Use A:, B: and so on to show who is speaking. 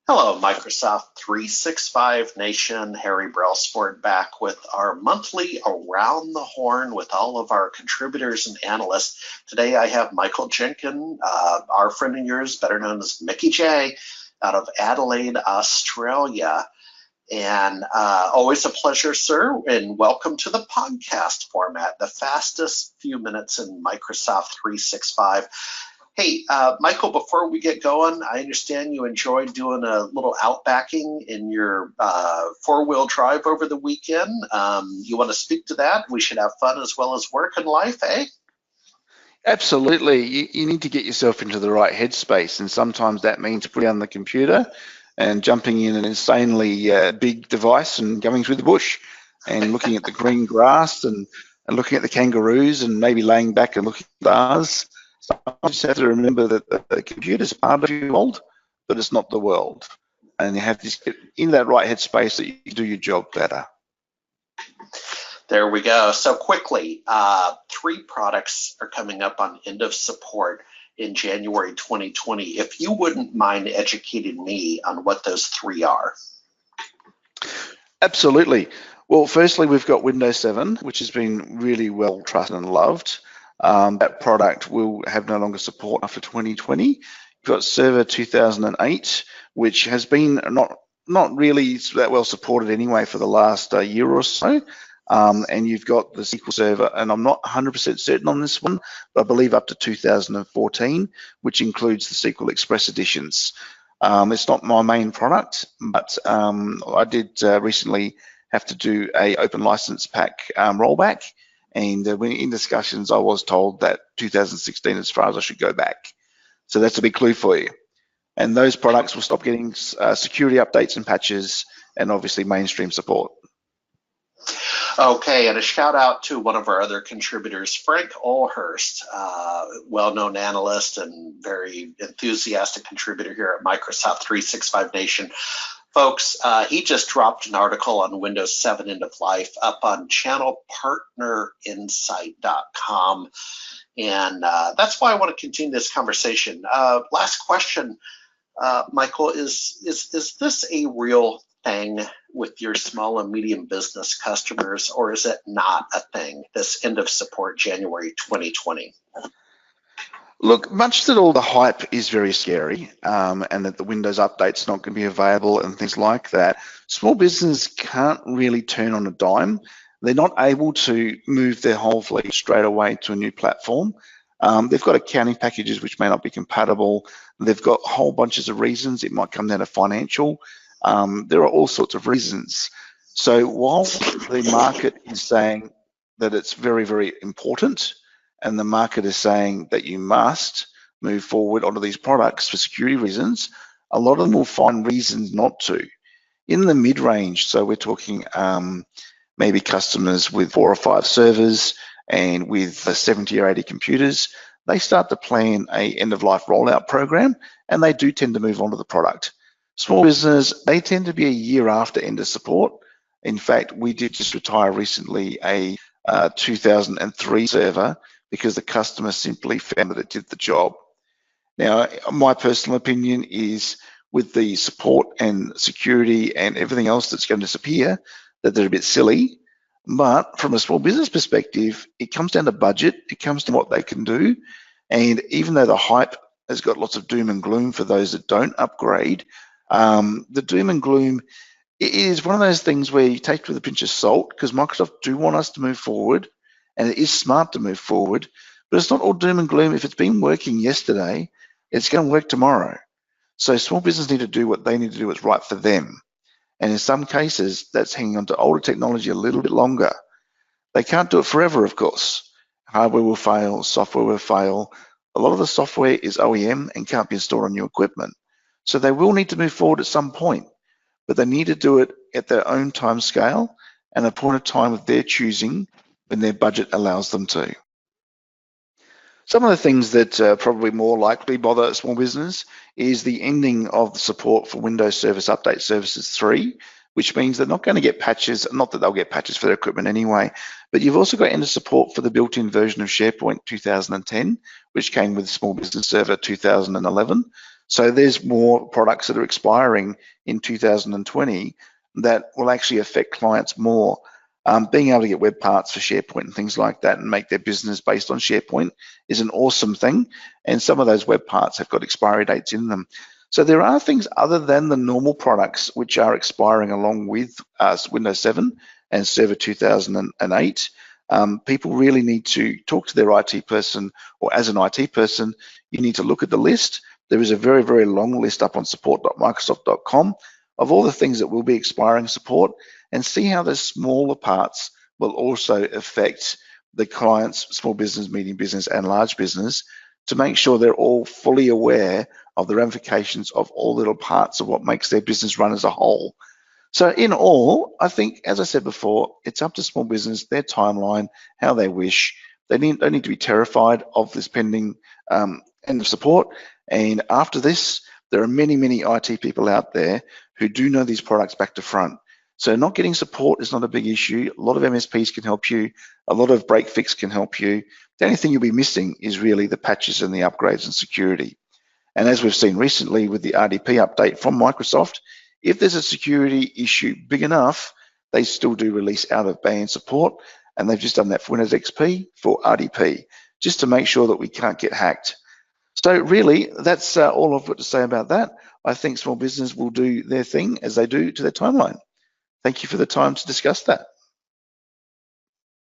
A: Hello, Microsoft 365 Nation. Harry Brailsford back with our monthly Around the Horn with all of our contributors and analysts. Today I have Michael Jenkin, our friend and yours, better known as MickeyJ, out of Adelaide, Australia. And always a pleasure, sir, and welcome to the podcast format, the fastest few minutes in Microsoft 365. Hey, Michael, before we get going, I understand you enjoyed doing a little outbacking in your four-wheel drive over the weekend. You want to speak to that? We should have fun as well as work and life, eh?
B: Absolutely. You need to get yourself into the right headspace, and sometimes that means putting on the computer and jumping in an insanely big device and going through the bush and looking at the green grass and looking at the kangaroos and maybe laying back and looking at stars. Sometimes you just have to remember that the computer's part of your world, but it's not the world. And you have to get in that right headspace so you can do your job better.
A: There we go. So quickly, 3 products are coming up on end of support in January 2020. If you wouldn't mind educating me on what those 3 are.
B: Absolutely. Well, firstly, we've got Windows 7, which has been really well trusted and loved. That product will have no longer support after 2020. You've got Server 2008, which has been not really that well supported anyway for the last year or so. And you've got the SQL Server, and I'm not 100% certain on this one, but I believe up to 2014, which includes the SQL Express editions. It's not my main product, but I did recently have to do a open license pack rollback, and when in discussions, I was told that 2016 as far as I should go back. So that's a big clue for you. And those products will stop getting security updates and patches, and obviously mainstream support.
A: Okay, and a shout out to one of our other contributors, Frank Olhurst, well-known analyst and very enthusiastic contributor here at Microsoft 365 Nation. Folks, he just dropped an article on Windows 7 end of life up on channelpartnerinsight.com, and that's why I want to continue this conversation. Last question, Michael, is this a real thing with your small and medium business customers, or is it not a thing, this end of support January 2020?
B: Look, much that all the hype is very scary, and that the Windows update's not going to be available and things like that, small business can't really turn on a dime. They're not able to move their whole fleet straight away to a new platform. They've got accounting packages which may not be compatible. They've got whole bunches of reasons. It might come down to financial. There are all sorts of reasons. So while the market is saying that it's very, very important, and the market is saying that you must move forward onto these products for security reasons, a lot of them will find reasons not to. In the mid-range, so we're talking maybe customers with 4 or 5 servers and with 70 or 80 computers, they start to plan a end-of-life rollout program, and they do tend to move on to the product. Small business, they tend to be a year after end of support. In fact, we did just retire recently a 2003 server because the customer simply found that it did the job. Now, my personal opinion is with the support and security and everything else that's going to disappear, that they're a bit silly. But from a small business perspective, it comes down to budget, it comes to what they can do. And even though the hype has got lots of doom and gloom for those that don't upgrade, the doom and gloom, it is one of those things where you take it with a pinch of salt, because Microsoft do want us to move forward, and it is smart to move forward, but it's not all doom and gloom. If it's been working yesterday, it's going to work tomorrow. So small business need to do what they need to do what's right for them. And in some cases, that's hanging on to older technology a little bit longer. They can't do it forever, of course. Hardware will fail, software will fail. A lot of the software is OEM and can't be installed on new equipment. So they will need to move forward at some point, but they need to do it at their own time scale and a point of time of their choosing when their budget allows them to. Some of the things that probably more likely bother a small business is the ending of the support for Windows Service Update Services 3, which means they're not going to get patches, not that they'll get patches for their equipment anyway, but you've also got end of support for the built-in version of SharePoint 2010, which came with Small Business Server 2011. So there's more products that are expiring in 2020 that will actually affect clients more. Being able to get web parts for SharePoint and things like that and make their business based on SharePoint is an awesome thing. And some of those web parts have got expiry dates in them. So there are things other than the normal products which are expiring along with Windows 7 and Server 2008. People really need to talk to their IT person, or as an IT person, you need to look at the list. There is a very, very long list up on support.microsoft.com of all the things that will be expiring support, and see how those smaller parts will also affect the clients, small business, medium business, and large business, to make sure they're all fully aware of the ramifications of all little parts of what makes their business run as a whole. So in all, I think, as I said before, it's up to small business, their timeline, how they wish. They don't need to be terrified of this pending end of support. And after this, there are many, many IT people out there who do know these products back to front. So not getting support is not a big issue. A lot of MSPs can help you. A lot of break fix can help you. The only thing you'll be missing is really the patches and the upgrades and security. And as we've seen recently with the RDP update from Microsoft, if there's a security issue big enough, they still do release out of band support. And they've just done that for Windows XP for RDP, just to make sure that we can't get hacked. So really, that's all I've got to say about that. I think small business will do their thing as they do to their timeline. Thank you for the time to discuss that.